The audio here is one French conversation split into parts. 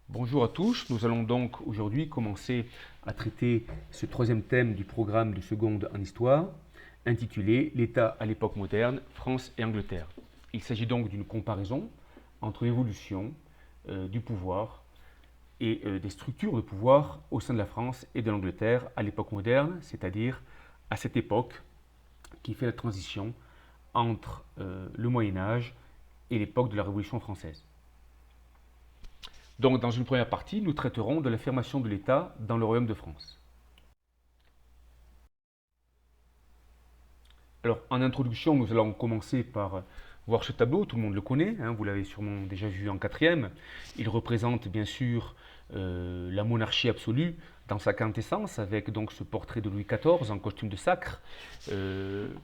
Bonjour à tous, nous allons donc aujourd'hui commencer à traiter ce troisième thème du programme de seconde en histoire, intitulé L'État à l'époque moderne, France et Angleterre. Il s'agit donc d'une comparaison entre l'évolution du pouvoir et des structures de pouvoir au sein de la France et de l'Angleterre à l'époque moderne, c'est-à-dire à cette époque qui fait la transition entre le Moyen Âge et l'époque de la Révolution française. Donc, dans une première partie, nous traiterons de l'affirmation de l'État dans le Royaume de France. Alors, en introduction, nous allons commencer par voir ce tableau. Tout le monde le connaît, hein, vous l'avez sûrement déjà vu en quatrième. Il représente bien sûr la monarchie absolue dans sa quintessence, avec donc ce portrait de Louis XIV en costume de sacre,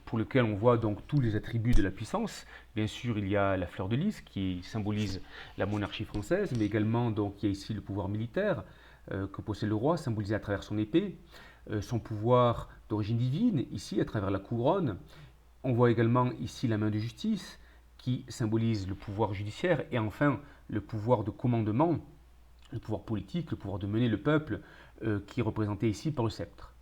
pour lequel on voit donc tous les attributs de la puissance. Bien sûr, il y a la fleur de lys qui symbolise la monarchie française, mais également donc il y a ici le pouvoir militaire que possède le roi, symbolisé à travers son épée, son pouvoir d'origine divine, ici à travers la couronne. On voit également ici la main de justice qui symbolise le pouvoir judiciaire et enfin le pouvoir de commandement, le pouvoir politique, le pouvoir de mener le peuple qui est représenté ici par le sceptre.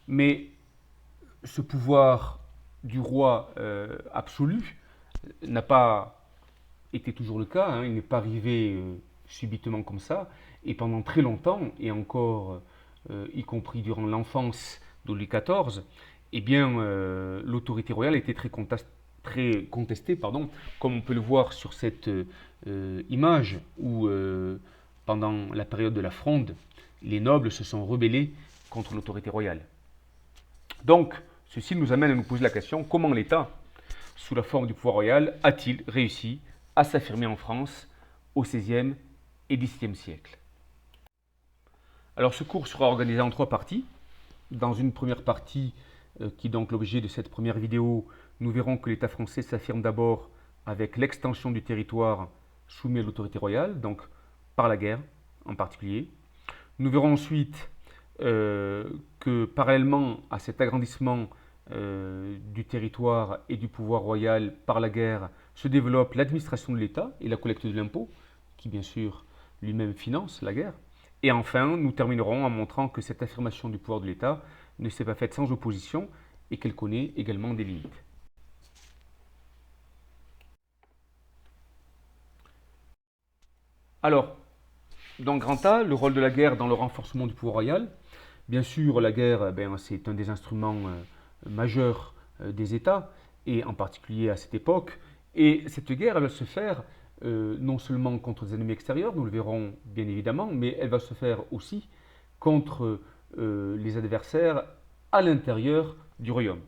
Mais ce pouvoir du roi absolu n'a pas été toujours le cas, hein, il n'est pas arrivé subitement comme ça, et pendant très longtemps, et encore y compris durant l'enfance de Louis XIV, eh bien, l'autorité royale était très contestée, pardon, comme on peut le voir sur cette image où, pendant la période de la Fronde, les nobles se sont rebellés contre l'autorité royale. Donc, ceci nous amène à nous poser la question, comment l'État, sous la forme du pouvoir royal, a-t-il réussi à s'affirmer en France au XVIe et XVIIe siècle? Alors ce cours sera organisé en trois parties. Dans une première partie, qui est donc l'objet de cette première vidéo, nous verrons que l'État français s'affirme d'abord avec l'extension du territoire soumis à l'autorité royale, donc par la guerre en particulier. Nous verrons ensuite que parallèlement à cet agrandissement du territoire et du pouvoir royal par la guerre, se développe l'administration de l'État et la collecte de l'impôt, qui bien sûr lui-même finance la guerre. Et enfin, nous terminerons en montrant que cette affirmation du pouvoir de l'État ne s'est pas faite sans opposition et qu'elle connaît également des limites. Alors, dans Grand A, le rôle de la guerre dans le renforcement du pouvoir royal. Bien sûr, la guerre, c'est un des instruments majeurs des États, et en particulier à cette époque. Et cette guerre, elle va se faire non seulement contre des ennemis extérieurs, nous le verrons bien évidemment, mais elle va se faire aussi contre les adversaires à l'intérieur du royaume.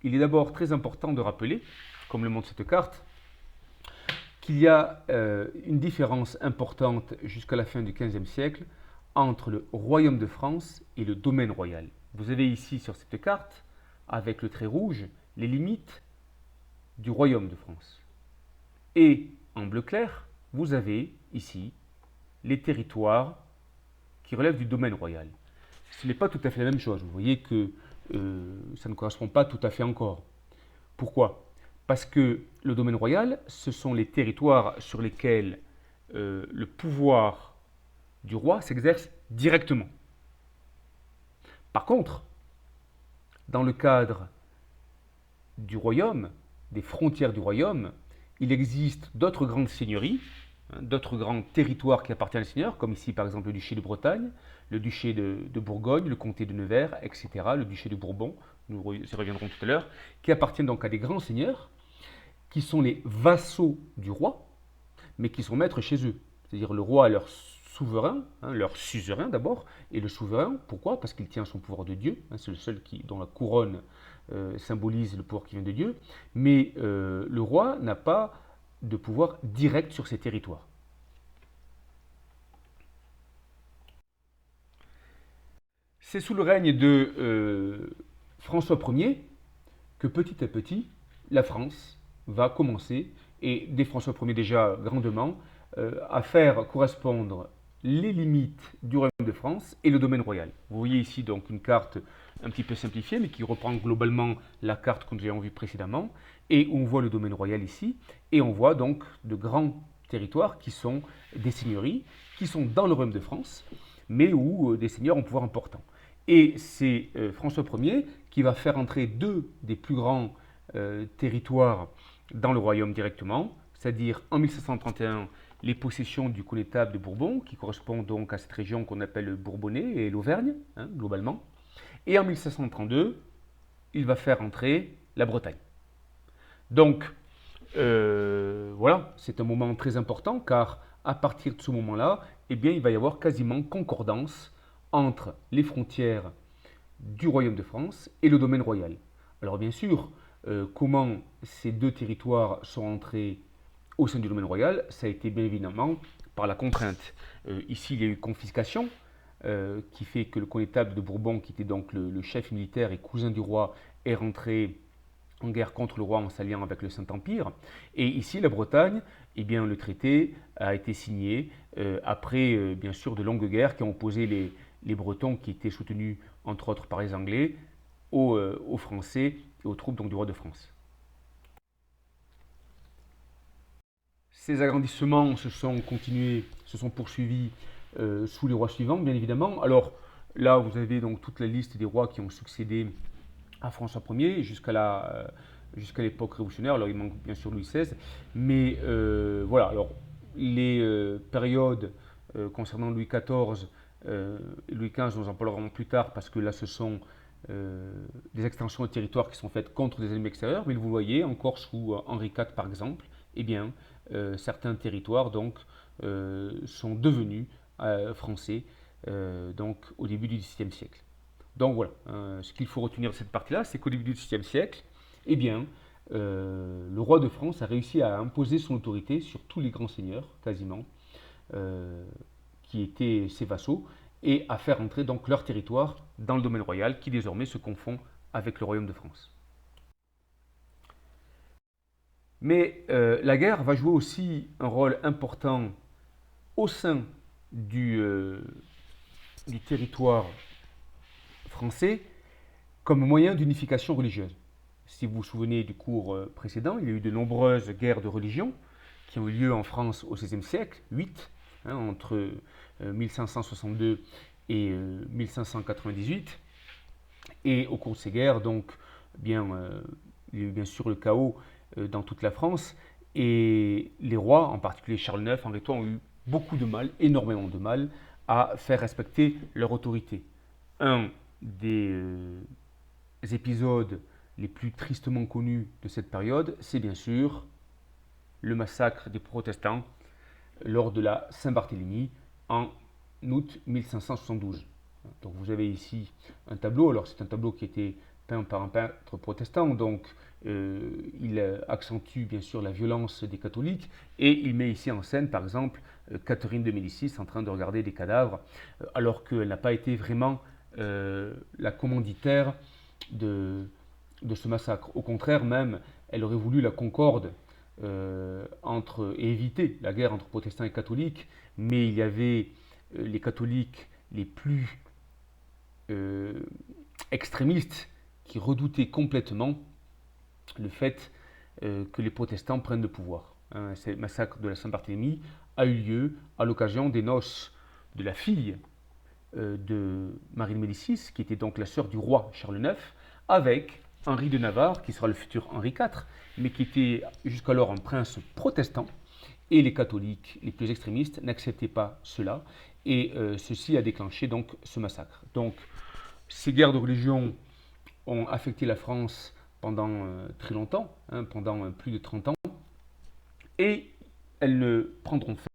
Il est d'abord très important de rappeler, comme le montre cette carte, qu'il y a une différence importante jusqu'à la fin du XVe siècle entre le royaume de France et le domaine royal. Vous avez ici sur cette carte, avec le trait rouge, les limites du royaume de France. Et en bleu clair, vous avez ici les territoires qui relèvent du domaine royal. Ce n'est pas tout à fait la même chose. Vous voyez que ça ne correspond pas tout à fait encore. Pourquoi? Parce que le domaine royal, ce sont les territoires sur lesquels le pouvoir du roi s'exerce directement. Par contre, dans le cadre du royaume, des frontières du royaume, il existe d'autres grandes seigneuries, d'autres grands territoires qui appartiennent aux seigneurs, comme ici par exemple le duché de Bretagne, le duché de Bourgogne, le comté de Nevers, etc., le duché de Bourbon, nous y reviendrons tout à l'heure, qui appartiennent donc à des grands seigneurs, qui sont les vassaux du roi, mais qui sont maîtres chez eux. C'est-à-dire le roi est leur souverain, hein, leur suzerain d'abord, et le souverain, pourquoi? Parce qu'il tient son pouvoir de Dieu, hein, c'est le seul dont la couronne symbolise le pouvoir qui vient de Dieu, mais le roi n'a pas de pouvoir direct sur ses territoires. C'est sous le règne de François Ier que petit à petit, la France va commencer, et dès François Ier déjà grandement, à faire correspondre les limites du royaume de France et le domaine royal. Vous voyez ici donc une carte un petit peu simplifiée, mais qui reprend globalement la carte que nous avons vue précédemment, et on voit le domaine royal ici, et on voit donc de grands territoires qui sont des seigneuries, qui sont dans le royaume de France, mais où des seigneurs ont un pouvoir important. Et c'est François Ier qui va faire entrer deux des plus grands territoires dans le royaume directement, c'est-à-dire en 1531 les possessions du connétable de Bourbon, qui correspond donc à cette région qu'on appelle le Bourbonnais et l'Auvergne, globalement. Et en 1532, il va faire entrer la Bretagne. Donc, voilà, c'est un moment très important, car à partir de ce moment-là, eh bien, il va y avoir quasiment concordance entre les frontières du royaume de France et le domaine royal. Alors bien sûr, comment ces deux territoires sont entrés au sein du domaine royal, ça a été bien évidemment par la contrainte. Ici, il y a eu confiscation, qui fait que le connétable de Bourbon, qui était donc le chef militaire et cousin du roi, est rentré en guerre contre le roi en s'alliant avec le Saint-Empire. Et ici, la Bretagne, eh bien, le traité a été signé après, bien sûr, de longues guerres qui ont opposé les Bretons, qui étaient soutenus, entre autres, par les Anglais, aux Français et aux troupes donc, du roi de France. Ces agrandissements se sont continués, se sont poursuivis sous les rois suivants, bien évidemment. Alors là, vous avez donc toute la liste des rois qui ont succédé à François Ier jusqu'à l'époque révolutionnaire. Alors il manque bien sûr Louis XVI, mais voilà. Alors les périodes concernant Louis XIV et Louis XV, nous en parlerons plus tard parce que là, ce sont des extensions de territoire qui sont faites contre des ennemis extérieurs. Mais vous voyez, encore sous Henri IV par exemple, eh bien, certains territoires donc, sont devenus français donc, au début du XVIIe siècle. Donc voilà, ce qu'il faut retenir de cette partie-là, c'est qu'au début du XVIIe siècle, eh bien, le roi de France a réussi à imposer son autorité sur tous les grands seigneurs, quasiment, qui étaient ses vassaux, et à faire entrer donc leur territoire dans le domaine royal, qui désormais se confond avec le royaume de France. Mais la guerre va jouer aussi un rôle important au sein du territoire français comme moyen d'unification religieuse. Si vous vous souvenez du cours précédent, il y a eu de nombreuses guerres de religion qui ont eu lieu en France au XVIe siècle, 8, entre 1562 et 1598. Et au cours de ces guerres, donc, bien, il y a eu bien sûr le chaos dans toute la France, et les rois, en particulier Charles IX, Henri III, ont eu beaucoup de mal, énormément de mal, à faire respecter leur autorité. Un des épisodes les plus tristement connus de cette période, c'est bien sûr le massacre des protestants lors de la Saint-Barthélemy en août 1572. Donc vous avez ici un tableau, alors c'est un tableau qui était peint par un peintre protestant, donc il accentue bien sûr la violence des catholiques, et il met ici en scène par exemple Catherine de Médicis en train de regarder des cadavres, alors qu'elle n'a pas été vraiment la commanditaire de ce massacre. Au contraire même, elle aurait voulu la concorde et éviter la guerre entre protestants et catholiques, mais il y avait les catholiques les plus extrémistes qui redoutaient complètement le fait que les protestants prennent le pouvoir. Ce massacre de la Saint-Barthélemy a eu lieu à l'occasion des noces de la fille de Marie de Médicis, qui était donc la sœur du roi Charles IX, avec Henri de Navarre, qui sera le futur Henri IV, mais qui était jusqu'alors un prince protestant, et les catholiques les plus extrémistes n'acceptaient pas cela, et ceci a déclenché donc ce massacre. Donc ces guerres de religion ont affecté la France pendant très longtemps, pendant plus de 30 ans, et elles ne prendront fin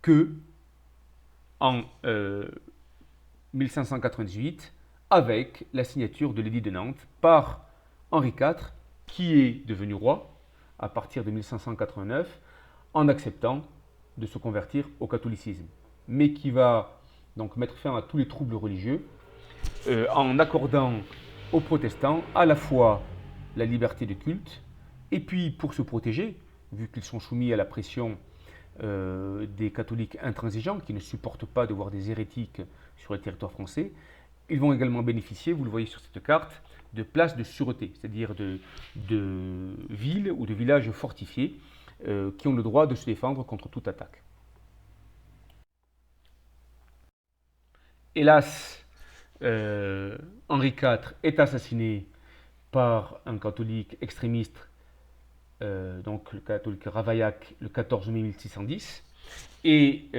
que en 1598, avec la signature de l'édit de Nantes par Henri IV, qui est devenu roi à partir de 1589, en acceptant de se convertir au catholicisme, mais qui va donc mettre fin à tous les troubles religieux, en accordant aux protestants à la fois la liberté de culte, et puis pour se protéger, vu qu'ils sont soumis à la pression des catholiques intransigeants qui ne supportent pas de voir des hérétiques sur le territoire français. Ils vont également bénéficier, vous le voyez sur cette carte, de places de sûreté, c'est-à-dire de villes ou de villages fortifiés qui ont le droit de se défendre contre toute attaque. Hélas, Henri IV est assassiné par un catholique extrémiste, donc le catholique Ravaillac, le 14 mai 1610. Et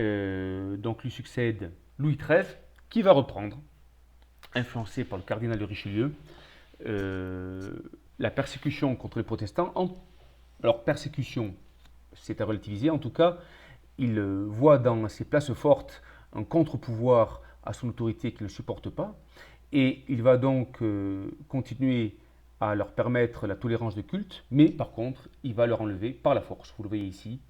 donc lui succède Louis XIII, qui va reprendre, influencé par le cardinal de Richelieu, la persécution contre les protestants. Alors persécution, c'est à relativiser, en tout cas, il voit dans ces places fortes un contre-pouvoir à son autorité qu'il ne supporte pas, et il va donc continuer à leur permettre la tolérance de culte, mais par contre, il va leur enlever par la force, vous le voyez ici,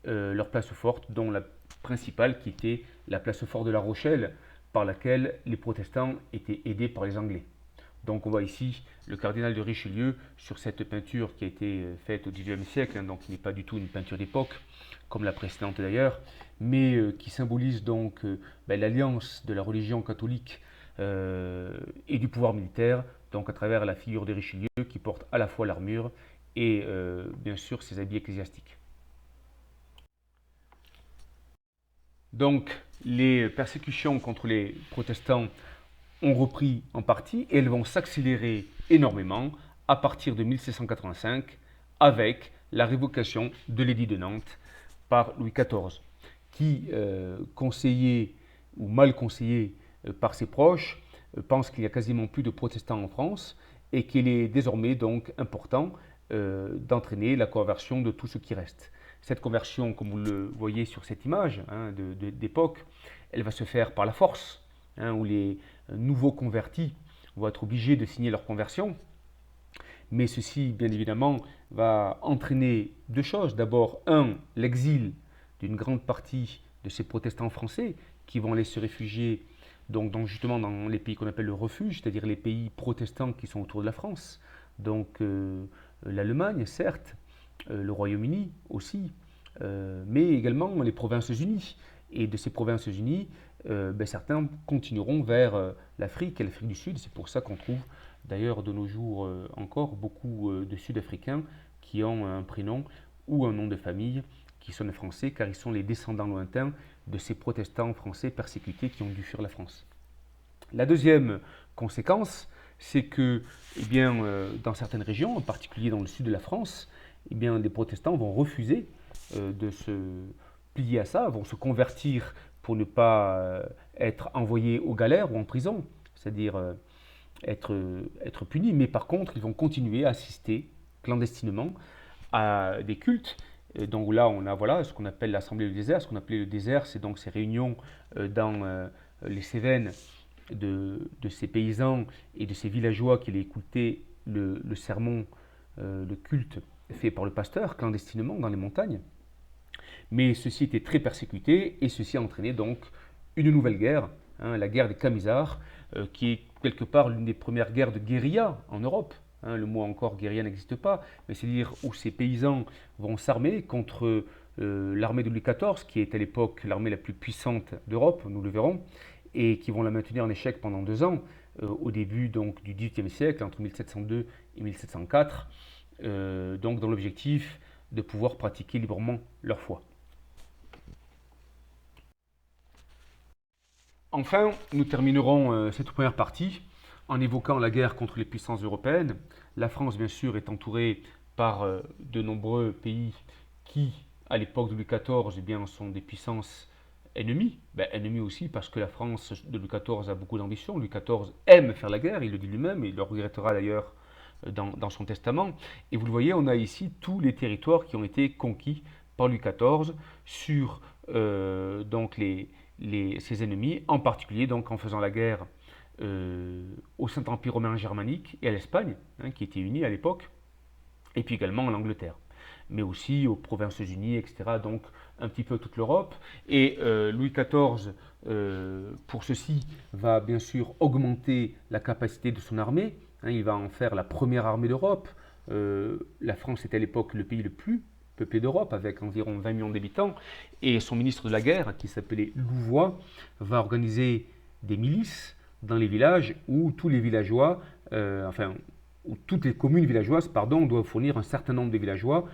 leur place forte, dont la principale qui était la place forte de La Rochelle, par laquelle les protestants étaient aidés par les Anglais. Donc on voit ici le cardinal de Richelieu sur cette peinture qui a été faite au XIXe siècle, donc qui n'est pas du tout une peinture d'époque, comme la précédente d'ailleurs, mais qui symbolise donc l'alliance de la religion catholique et du pouvoir militaire, donc à travers la figure de Richelieu qui porte à la fois l'armure et bien sûr ses habits ecclésiastiques. Donc les persécutions contre les protestants ont repris en partie et elles vont s'accélérer énormément à partir de 1785 avec la révocation de l'édit de Nantes par Louis XIV, qui, conseillé ou mal conseillé par ses proches, pense qu'il n'y a quasiment plus de protestants en France et qu'il est désormais donc important d'entraîner la conversion de tout ce qui reste. Cette conversion, comme vous le voyez sur cette image d'époque, elle va se faire par la force, où les nouveaux convertis vont être obligés de signer leur conversion. Mais ceci, bien évidemment, va entraîner deux choses. D'abord, l'exil d'une grande partie de ces protestants français qui vont aller se réfugier justement dans les pays qu'on appelle le refuge, c'est-à-dire les pays protestants qui sont autour de la France. Donc l'Allemagne, certes, le Royaume-Uni aussi, mais également les Provinces-Unies. Et de ces Provinces-Unies, certains continueront vers l'Afrique et l'Afrique du Sud. C'est pour ça qu'on trouve d'ailleurs de nos jours encore beaucoup de Sud-Africains qui ont un prénom ou un nom de famille qui sonne français, car ils sont les descendants lointains de ces protestants français persécutés qui ont dû fuir la France. La deuxième conséquence, c'est que dans certaines régions, en particulier dans le sud de la France, les protestants vont refuser de se plier à ça, vont se convertir pour ne pas être envoyés aux galères ou en prison, c'est-à-dire être punis, mais par contre, ils vont continuer à assister clandestinement à des cultes. Donc là, on a ce qu'on appelle l'Assemblée du désert. Ce qu'on appelait le désert, c'est donc ces réunions dans les Cévennes de ces paysans et de ces villageois qui allaient écouter le sermon, le culte fait par le pasteur clandestinement dans les montagnes. Mais ceci était très persécuté et ceci a entraîné donc une nouvelle guerre, la guerre des Camisards, qui est quelque part l'une des premières guerres de guérilla en Europe. Le mot encore guérilla n'existe pas, mais c'est-à-dire où ces paysans vont s'armer contre l'armée de Louis XIV, qui est à l'époque l'armée la plus puissante d'Europe, nous le verrons, et qui vont la maintenir en échec pendant 2 ans, au début donc, du XVIIIe siècle, entre 1702 et 1704, donc dans l'objectif de pouvoir pratiquer librement leur foi. Enfin, nous terminerons cette première partie en évoquant la guerre contre les puissances européennes. La France, bien sûr, est entourée par de nombreux pays qui, à l'époque de Louis XIV, sont des puissances ennemies. Ennemies aussi parce que la France de Louis XIV a beaucoup d'ambition. Louis XIV aime faire la guerre, il le dit lui-même, et il le regrettera d'ailleurs dans son testament. Et vous le voyez, on a ici tous les territoires qui ont été conquis par Louis XIV sur ses ennemis, en particulier donc en faisant la guerre au Saint-Empire romain germanique et à l'Espagne, qui était unie à l'époque, et puis également à l'Angleterre, mais aussi aux Provinces-Unies, etc., donc un petit peu toute l'Europe. Et Louis XIV, pour ceci, va bien sûr augmenter la capacité de son armée. Il va en faire la première armée d'Europe. La France était à l'époque le pays le plus peuplée d'Europe, avec environ 20 millions d'habitants, et son ministre de la guerre, qui s'appelait Louvois, va organiser des milices dans les villages où tous les villageois, où toutes les communes villageoises, pardon, doivent fournir un certain nombre de villageois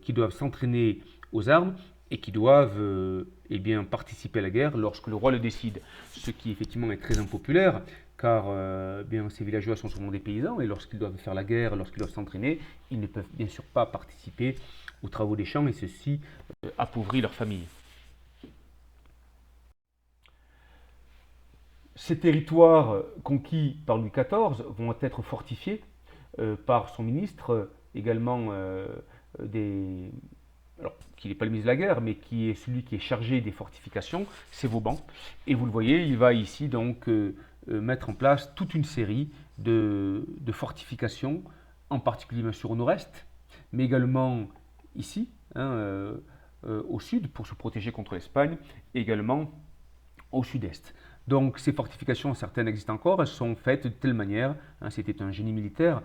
qui doivent s'entraîner aux armes et qui doivent eh bien, participer à la guerre lorsque le roi le décide. Ce qui effectivement est très impopulaire, car bien, ces villageois sont souvent des paysans, et lorsqu'ils doivent faire la guerre, lorsqu'ils doivent s'entraîner, ils ne peuvent bien sûr pas participer aux travaux des champs, et ceci appauvrit leur famille. Ces territoires conquis par Louis XIV vont être fortifiés par son ministre, également des, alors, qui n'est pas le ministre de la guerre, mais qui est celui qui est chargé des fortifications, c'est Vauban. Et vous le voyez, il va ici donc mettre en place toute une série de fortifications, en particulier bien sûr au nord-est, mais également ici, au sud, pour se protéger contre l'Espagne, et également au sud-est. Donc ces fortifications, certaines existent encore, elles sont faites de telle manière, c'était un génie militaire,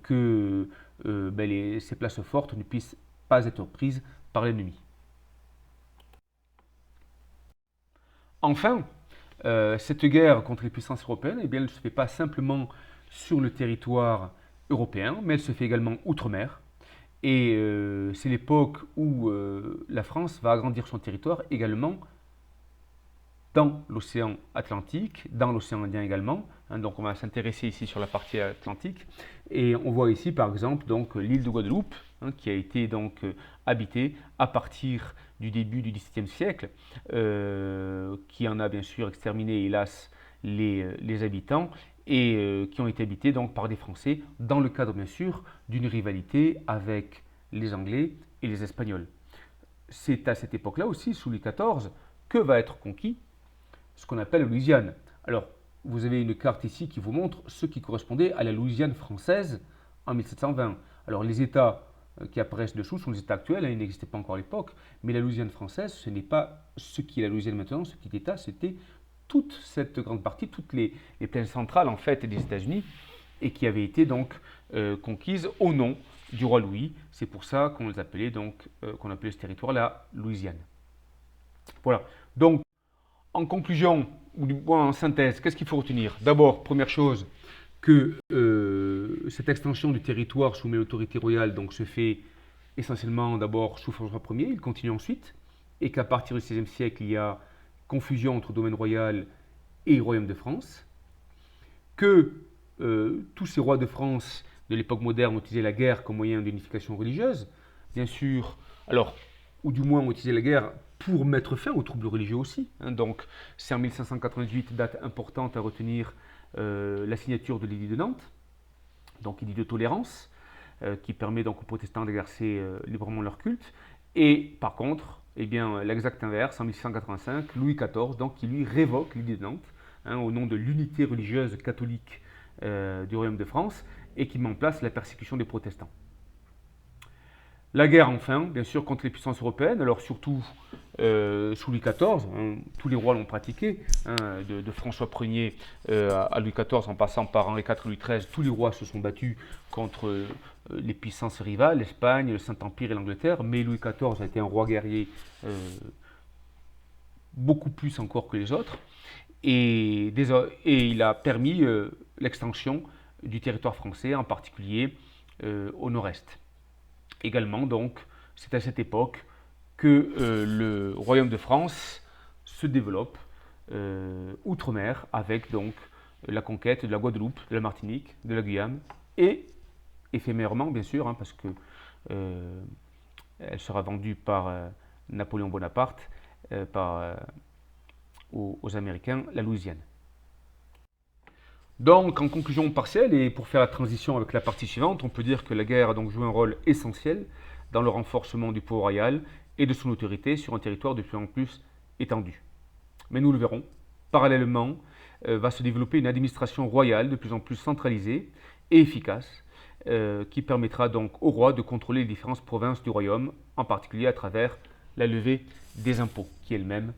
que ces places fortes ne puissent pas être prises par l'ennemi. Enfin, cette guerre contre les puissances européennes, eh bien, elle ne se fait pas simplement sur le territoire européen, mais elle se fait également outre-mer. Et c'est l'époque où la France va agrandir son territoire également dans l'océan Atlantique, dans l'océan Indien également. Donc on va s'intéresser ici sur la partie atlantique. Et on voit ici par exemple donc l'île de Guadeloupe, qui a été donc habitée à partir du début du XVIIe siècle, qui en a bien sûr exterminé hélas les habitants, et qui ont été habités donc par des Français dans le cadre bien sûr d'une rivalité avec les Anglais et les Espagnols. C'est à cette époque-là aussi, sous Louis XIV, que va être conquis ce qu'on appelle la Louisiane. Alors, vous avez une carte ici qui vous montre ce qui correspondait à la Louisiane française en 1720. Alors, les États qui apparaissent dessous sont les États actuels, ils n'existaient pas encore à l'époque, mais la Louisiane française, ce n'est pas ce qui est la Louisiane maintenant, ce petit État, c'était toute cette grande partie, toutes les plaines centrales en fait des États-Unis, et qui avaient été donc conquises au nom du roi Louis. C'est pour ça qu'on les appelait donc, qu'on appelait ce territoire la Louisiane. Voilà. Donc, en conclusion, ou du moins en synthèse, qu'est-ce qu'il faut retenir? D'abord, première chose, que cette extension du territoire soumis à l'autorité royale donc, se fait essentiellement d'abord sous François Ier, il continue ensuite, et qu'à partir du XVIe siècle, il y a confusion entre domaine royal et royaume de France, que tous ces rois de France de l'époque moderne ont utilisé la guerre comme moyen d'unification religieuse, bien sûr, alors, ou du moins ont utilisé la guerre pour mettre fin aux troubles religieux aussi. Donc c'est en 1588, date importante à retenir, la signature de l'édit de Nantes, donc édit de tolérance, qui permet donc aux protestants d'exercer librement leur culte. Et par contre, eh bien, l'exact inverse, en 1685, Louis XIV, donc, qui lui révoque l'édit de Nantes, au nom de l'unité religieuse catholique du Royaume de France, et qui met en place la persécution des protestants. La guerre, enfin, bien sûr, contre les puissances européennes, alors surtout sous Louis XIV, tous les rois l'ont pratiqué, de François Ier à Louis XIV, en passant par Henri IV et Louis XIII, tous les rois se sont battus contre les puissances rivales, l'Espagne, le Saint-Empire et l'Angleterre, mais Louis XIV a été un roi guerrier beaucoup plus encore que les autres, et il a permis l'extension du territoire français, en particulier au nord-est. Également, donc, c'est à cette époque que le royaume de France se développe outre-mer avec donc la conquête de la Guadeloupe, de la Martinique, de la Guyane et éphémèrement bien sûr parce que elle sera vendue par Napoléon Bonaparte aux Américains, la Louisiane. Donc, en conclusion partielle, et pour faire la transition avec la partie suivante, on peut dire que la guerre a donc joué un rôle essentiel dans le renforcement du pouvoir royal et de son autorité sur un territoire de plus en plus étendu. Mais nous le verrons, parallèlement, va se développer une administration royale de plus en plus centralisée et efficace, qui permettra donc au roi de contrôler les différentes provinces du royaume, en particulier à travers la levée des impôts, qui elle-même,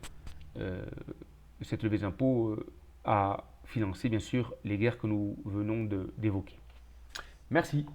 cette levée des impôts a financer bien sûr les guerres que nous venons d'évoquer. Merci.